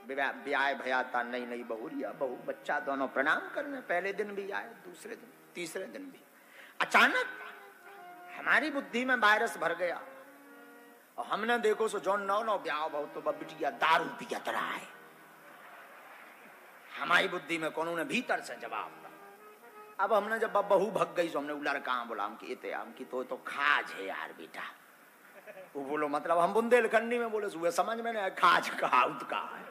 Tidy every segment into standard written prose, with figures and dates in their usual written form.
ब्याह भयाता नई नई बहुरिया बहू बच्चा दोनों प्रणाम करने, पहले दिन भी आए, दूसरे दिन, तीसरे दिन भी। अचानक हमारी बुद्धि में वायरस भर गया और हमने देखो सो जौन नौ ब्याह बहु तो बिटिया दारू पियत रहा है। हमारी बुद्धि में कौन ने भीतर से जवाब था। अब हमने जब बहू भग गई तो हमने लड़का बोला हम की तो खाज है यार बेटा। वो बोलो मतलब हम बुंदेलखंडी में बोले सुबह समझ में नहीं खाज कहा का है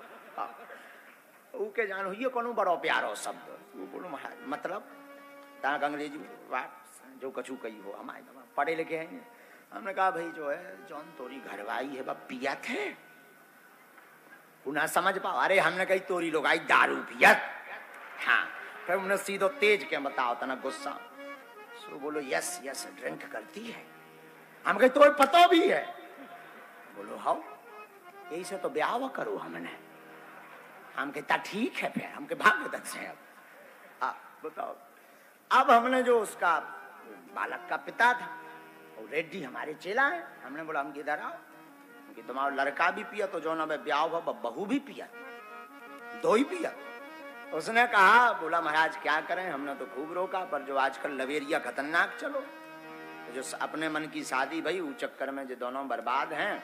के जान हुई कौन बड़ो प्यारो शब्द। वो बोलो मतलब ताक अंग्रेजी जो कछु कही हो, हमारे पढ़े लिखे हैं। हमने कहा भाई जो है जौन तोरी घरवाई है वह पिया थे ना समझ पाओ। अरे हमने कही तोरी लोग आई दारू पियत। हाँ फिर उन्हें सीधो तेज के बताओ तना गुस्सा। सो बोलो यस यस ड्रिंक करती है। हम कही तो पता भी है। बोलो हाउ यही से तो ब्याह करो हमने। हम कहता ठीक है फिर हम के भाग्य दत्त से अब बताओ। अब हमने जो उसका बालक का पिता था वो रेड्डी हमारे चेला है। हमने बोला हम किधर आओ कि तुम्हारा लड़का भी पिया तो जो ना ब्याह हुआ बहू भी पिया, दो ही पिया। उसने कहा बोला महाराज क्या करें, हमने तो खूब रोका पर जो आजकल लवेरिया खतरनाक चलो जो अपने मन की शादी भाई उस चक्कर में जो दोनों बर्बाद हैं।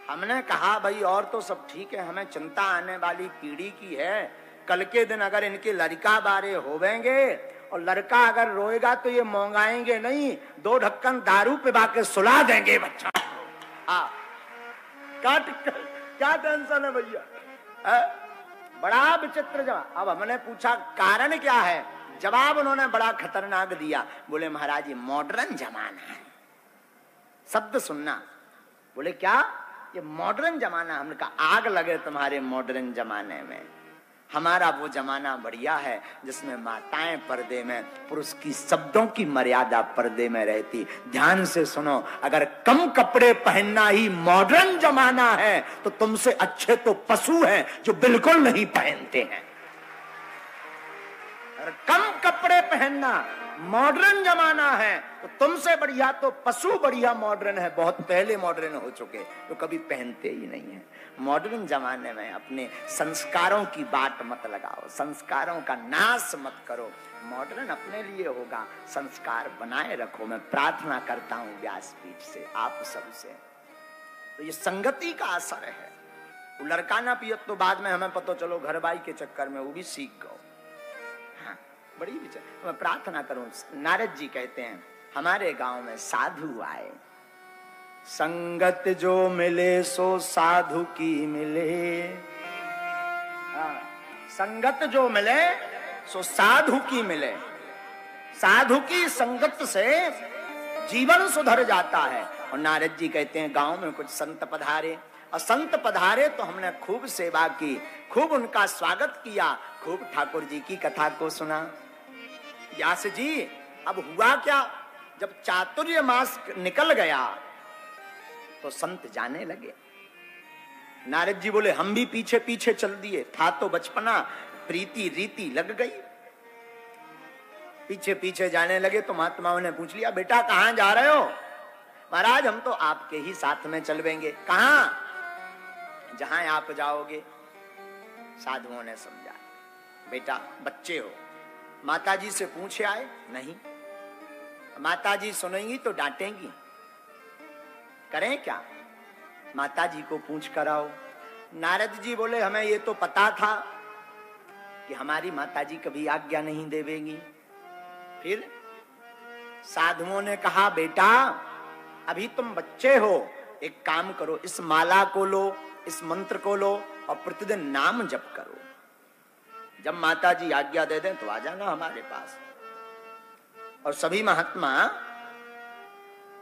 हमने कहा भाई और तो सब ठीक है, हमें चिंता आने वाली पीढ़ी की है। कल के दिन अगर इनके लड़का बारे होवेंगे और लड़का अगर रोएगा तो ये मोंगाएंगे नहीं, 2 ढक्कन दारू पिवा के सुला देंगे बच्चा। क्या टेंशन है भैया, बड़ा विचित्र जवाब। अब हमने पूछा कारण क्या है, जवाब उन्होंने बड़ा खतरनाक दिया। बोले महाराज ये मॉडर्न जमाना है। शब्द सुनना, बोले क्या ये मॉडर्न जमाना। हमने कहा आग लगे तुम्हारे मॉडर्न जमाने में, हमारा वो जमाना बढ़िया है जिसमें माताएं पर्दे में, पुरुष की शब्दों की मर्यादा पर्दे में रहती। ध्यान से सुनो, अगर कम कपड़े पहनना ही मॉडर्न जमाना है तो तुमसे अच्छे तो पशु हैं जो बिल्कुल नहीं पहनते हैं। अगर कम कपड़े पहनना मॉडर्न जमाना है तो तुमसे बढ़िया तो पशु बढ़िया मॉडर्न है, बहुत पहले मॉडर्न हो चुके तो कभी पहनते ही नहीं है। मॉडर्न जमाने में अपने संस्कारों की बात मत लगाओ, संस्कारों का नाश मत करो। मॉडर्न अपने लिए होगा, संस्कार बनाए रखो। मैं प्रार्थना करता हूं व्यासपीठ से आप सबसे, तो ये संगति का असर है। वो लड़का ना पियत तो बाद में हमें पता चलो घरबाई के चक्कर में वो भी सीख गो। हाँ बड़ी विचार, मैं प्रार्थना करूं। नारद जी कहते हैं हमारे गांव में साधु आए, संगत जो मिले सो साधु की मिले। संगत जो मिले सो साधु की मिले। साधु की संगत से जीवन सुधर जाता है। और नारद जी कहते हैं गांव में कुछ संत पधारे, और संत पधारे तो हमने खूब सेवा की, खूब उनका स्वागत किया, खूब ठाकुर जी की कथा को सुना। व्यास जी अब हुआ क्या, जब चातुर्य मास निकल गया तो संत जाने लगे। नारद जी बोले हम भी पीछे पीछे चल दिए, था तो बचपना प्रीति रीति लग गई। पीछे पीछे जाने लगे तो महात्माओं ने पूछ लिया बेटा कहां जा रहे हो। महाराज हम तो आपके ही साथ में चलवेंगे। कहां, जहां आप जाओगे। साधुओं ने समझा बेटा बच्चे हो, माताजी से पूछे आए नहीं, माताजी सुनेंगी तो डांटेंगी, करें क्या, माताजी को पूछ कर आओ। नारद जी बोले हमें ये तो पता था कि हमारी माताजी कभी आज्ञा नहीं देवेंगी। फिर साधुओं ने कहा बेटा अभी तुम बच्चे हो, एक काम करो, इस माला को लो, इस मंत्र को लो और प्रतिदिन नाम जप करो। जब माताजी आज्ञा दे दें तो आ जाना हमारे पास। और सभी महात्मा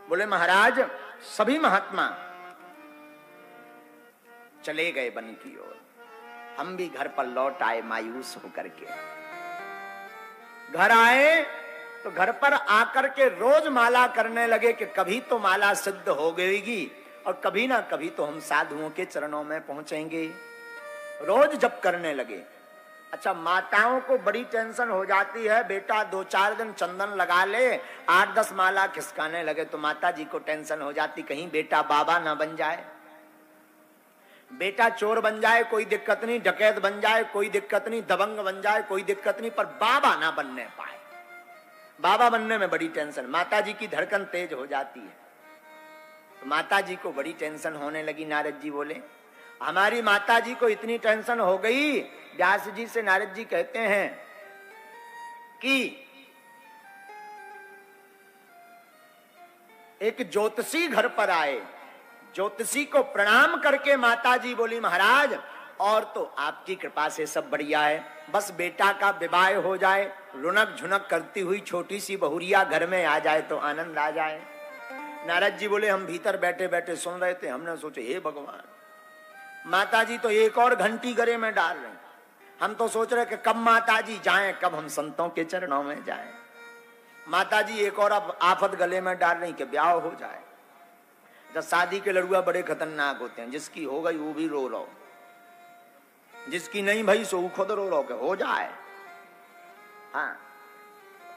बोले महाराज, सभी महात्मा चले गए वन की ओर। हम भी घर पर लौट आए मायूस होकर के। घर आए तो घर पर आकर के रोज माला करने लगे कि कभी तो माला सिद्ध हो गईगी और कभी ना कभी तो हम साधुओं के चरणों में पहुंचेंगे। रोज जप करने लगे। अच्छा माताओं को बड़ी टेंशन हो जाती है, बेटा 2-4 दिन चंदन लगा ले, 8-10 माला खिसकाने लगे तो माता जी को टेंशन हो जाती कहीं बेटा बाबा ना बन जाए। बेटा चोर बन जाए कोई दिक्कत नहीं, डकैत बन जाए कोई दिक्कत नहीं, दबंग बन जाए कोई दिक्कत नहीं, पर बाबा ना बनने पाए। बाबा बनने में बड़ी टेंशन। माता जी की धड़कन तेज हो जाती है, तो माता जी को बड़ी टेंशन होने लगी। नारद जी बोले हमारी माता जी को इतनी टेंशन हो गई। व्यास जी से नारद जी कहते हैं कि एक ज्योतिषी घर पर आए। ज्योतिषी को प्रणाम करके माता जी बोली महाराज और तो आपकी कृपा से सब बढ़िया है, बस बेटा का विवाह हो जाए, रुनक झुनक करती हुई छोटी सी बहुरिया घर में आ जाए तो आनंद आ जाए। नारद जी बोले हम भीतर बैठे बैठे सुन रहे थे, हमने सोचे हे भगवान, माता जी तो एक और घंटी गले में डाल रहे, हम तो सोच रहे कि कब माता जी जाएं, कब हम संतों के चरणों में जाएं। माता जी एक और आफत गले में डाल रही कि ब्याह हो जाए। जब शादी के लड़ुआ बड़े खतरनाक होते हैं, जिसकी हो गई वो भी रो लो, जिसकी नहीं भाई सो खुद रो लो के हो जाए। हाँ,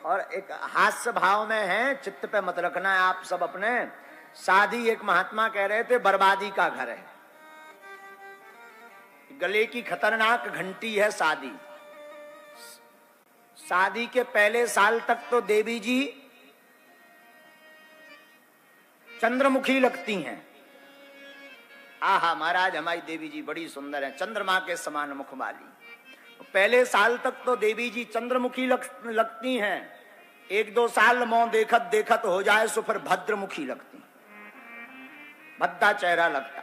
और एक हास्य भाव में है, चित्त पे मत रखना है आप सब अपने। शादी एक महात्मा कह रहे थे बर्बादी का घर है, गले की खतरनाक घंटी है शादी। शादी के पहले साल तक तो देवी जी चंद्रमुखी लगती हैं। आहा महाराज हमारी देवी जी बड़ी सुंदर है, चंद्रमा के समान मुख वाली। पहले साल तक तो देवी जी चंद्रमुखी लगती हैं। एक दो साल मों देखत देखत हो जाए सो फिर भद्रमुखी लगती, भद्दा चेहरा लगता।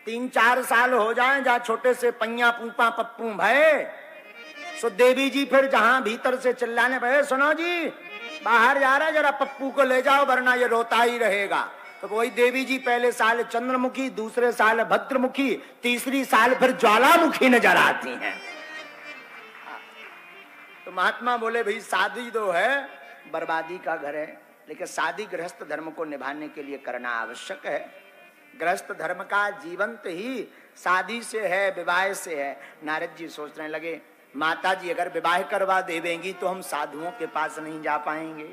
3-4 साल हो जाए जहां छोटे से पैया पूपा पप्पू भय सो देवी जी फिर जहां भीतर से चिल्लाने पे सुनो जी बाहर जा रहा है, जरा पप्पू को ले जाओ वरना ये रोता ही रहेगा। तो वही देवी जी पहले साल चंद्रमुखी, दूसरे साल भद्रमुखी, तीसरी साल फिर ज्वालामुखी नजर आती हैं। तो महात्मा बोले भाई शादी तो है बर्बादी का घर है, लेकिन शादी गृहस्थ धर्म को निभाने के लिए करना आवश्यक है। गृहस्थ धर्म का जीवंत ही शादी से है, विवाह से है। नारद जी सोचने लगे माता जी अगर विवाह करवा देवेंगी तो हम साधुओं के पास नहीं जा पाएंगे।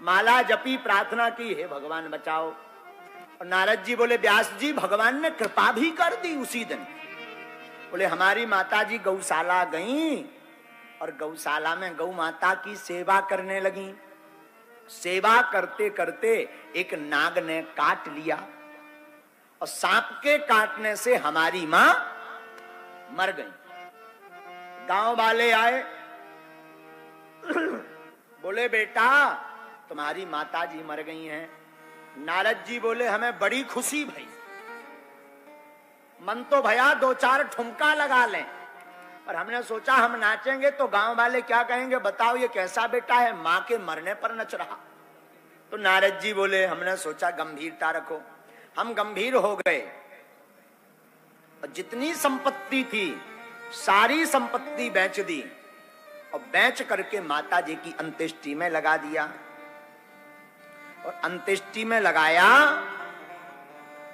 माला जपी, प्रार्थना की हे भगवान बचाओ। और नारद जी बोले व्यास जी भगवान ने कृपा भी कर दी उसी दिन। बोले हमारी माता जी गौशाला गईं और गौशाला में गौ माता की सेवा करने लगी। सेवा करते करते एक नाग ने काट लिया और सांप के काटने से हमारी मां मर गई। गांव वाले आए बोले बेटा तुम्हारी माता जी मर गई हैं। नारद जी बोले हमें बड़ी खुशी भई, मन तो भया 2-4 ठुमका लगा लें, पर हमने सोचा हम नाचेंगे तो गांव वाले क्या कहेंगे, बताओ ये कैसा बेटा है मां के मरने पर नच रहा। तो नारद जी बोले हमने सोचा गंभीरता रखो। हम गंभीर हो गए और जितनी संपत्ति थी सारी संपत्ति बेच दी और बेच करके माता जी की अंत्येष्टि में लगा दिया। और अंत्येष्टि में लगाया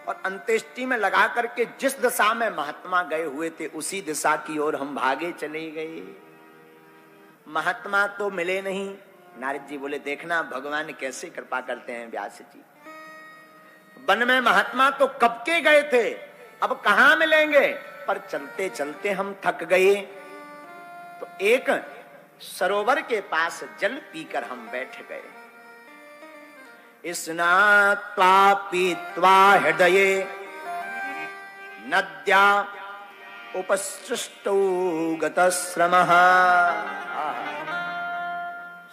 और अंत्येष्टि में लगा करके जिस दिशा में महात्मा गए हुए थे उसी दिशा की ओर हम भागे चले गए। महात्मा तो मिले नहीं। नारद जी बोले देखना भगवान कैसे कृपा करते हैं व्यास जी। वन में महात्मा तो कब के गए थे, अब कहां मिलेंगे, पर चलते चलते हम थक गए तो एक सरोवर के पास जल पीकर हम बैठ गए। स्नात्वा पीत्वा हृदये नद्या उपसृष्टौ गतश्रमः।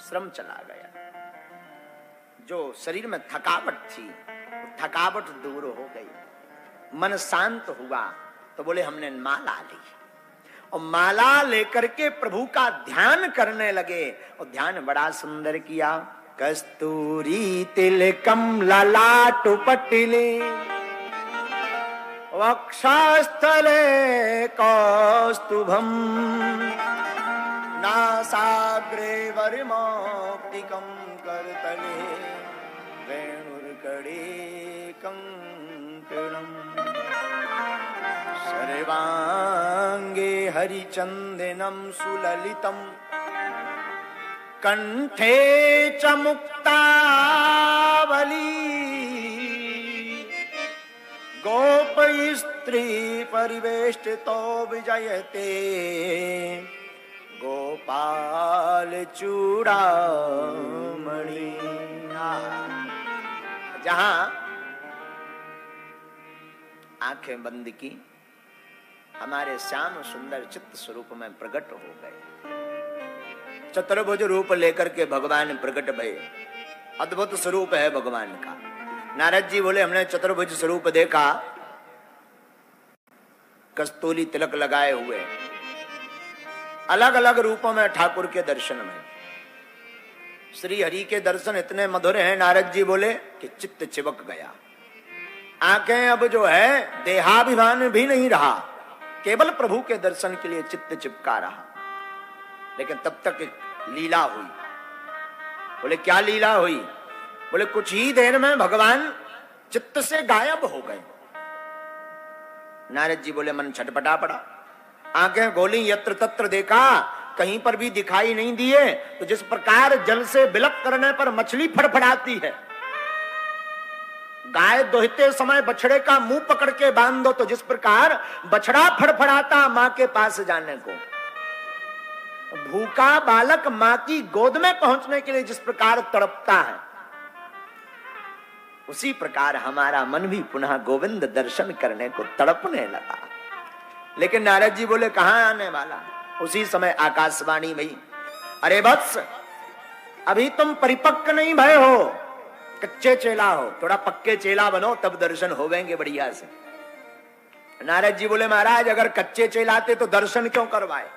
श्रम चला गया, जो शरीर में थकावट थी थकावट दूर हो गई, मन शांत हुआ। तो बोले हमने माला ली और माला लेकर के प्रभु का ध्यान करने लगे और ध्यान बड़ा सुंदर किया। कस्तूरी तिलकम ललाटु पटिले वक्षस्थले कौस्तुभम नासाग्रे वरिमौक्तिकं करतले वेणुर्कड़े कंकणम् सर्वांगे हरिचंदनम सुललितम कंठे च मुक्तावली गोप स्त्री परिवेष्टितो विजयते गोपाल चूड़ामणि। जहां आंखें बंद की, हमारे श्याम सुंदर चित्त स्वरूप में प्रकट हो गए। चतुर्भुज रूप लेकर के भगवान प्रकट भये। अद्भुत स्वरूप है भगवान का। नारद जी बोले हमने चतुर्भुज स्वरूप देखा, कस्तूरी तिलक लगाए हुए, अलग अलग रूपों में ठाकुर के दर्शन में। श्री हरि के दर्शन इतने मधुर हैं, नारद जी बोले कि चित्त चिपक गया। आंखें अब जो है देहाभिमान भी नहीं रहा, केवल प्रभु के दर्शन के लिए चित्त चिपका रहा। लेकिन तब तक एक लीला हुई। बोले क्या लीला हुई? बोले कुछ ही देर में भगवान चित्त से गायब हो गए। नारद जी बोले मन छटपटा पड़ा। आंखें गोली, यत्र तत्र देखा, कहीं पर भी दिखाई नहीं दिए। तो जिस प्रकार जल से बिलप करने पर मछली फड़फड़ाती है, गाय दोहते समय बछड़े का मुंह पकड़ के बांध दो तो जिस प्रकार बछड़ा फड़फड़ाता मां के पास जाने को, भूखा बालक मां की गोद में पहुंचने के लिए जिस प्रकार तड़पता है, उसी प्रकार हमारा मन भी पुनः गोविंद दर्शन करने को तड़पने लगा। लेकिन नारद जी बोले कहां आने वाला? उसी समय आकाशवाणी भई, अरे वत्स, अभी तुम परिपक्व नहीं भय हो, कच्चे चेला हो, थोड़ा पक्के चेला बनो तब दर्शन होवेंगे बढ़िया से। नारद जी बोले महाराज अगर कच्चे चेलाते तो दर्शन क्यों करवाए?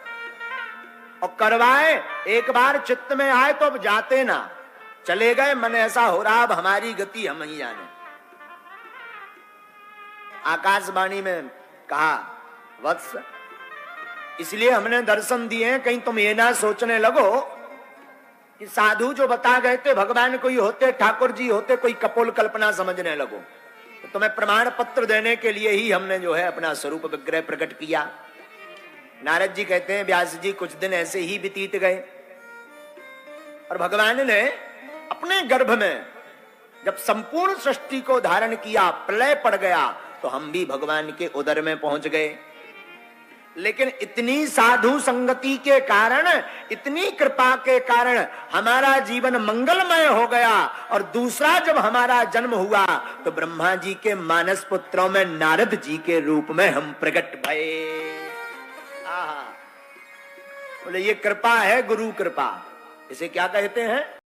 और करवाए एक बार चित्त में आए तो अब जाते ना, चले गए, मन ऐसा हो रहा अब हमारी गति हम ही जाने। आकाशवाणी में कहा वत्स, इसलिए हमने दर्शन दिए, कहीं तुम ये ना सोचने लगो कि साधु जो बता गए थे भगवान कोई होते, ठाकुर जी होते, कोई कपोल कल्पना समझने लगो। तो तुम्हें प्रमाण पत्र देने के लिए ही हमने जो है अपना स्वरूप विग्रह प्रकट किया। नारद जी कहते हैं व्यास जी कुछ दिन ऐसे ही बीत गए और भगवान ने अपने गर्भ में जब संपूर्ण सृष्टि को धारण किया, प्रलय पड़ गया, तो हम भी भगवान के उदर में पहुंच गए। लेकिन इतनी साधु संगति के कारण, इतनी कृपा के कारण हमारा जीवन मंगलमय हो गया। और दूसरा जब हमारा जन्म हुआ तो ब्रह्मा जी के मानस पुत्रों में नारद जी के रूप में हम प्रकट भये। बोले ये कृपा है, गुरु कृपा। इसे क्या कहते हैं?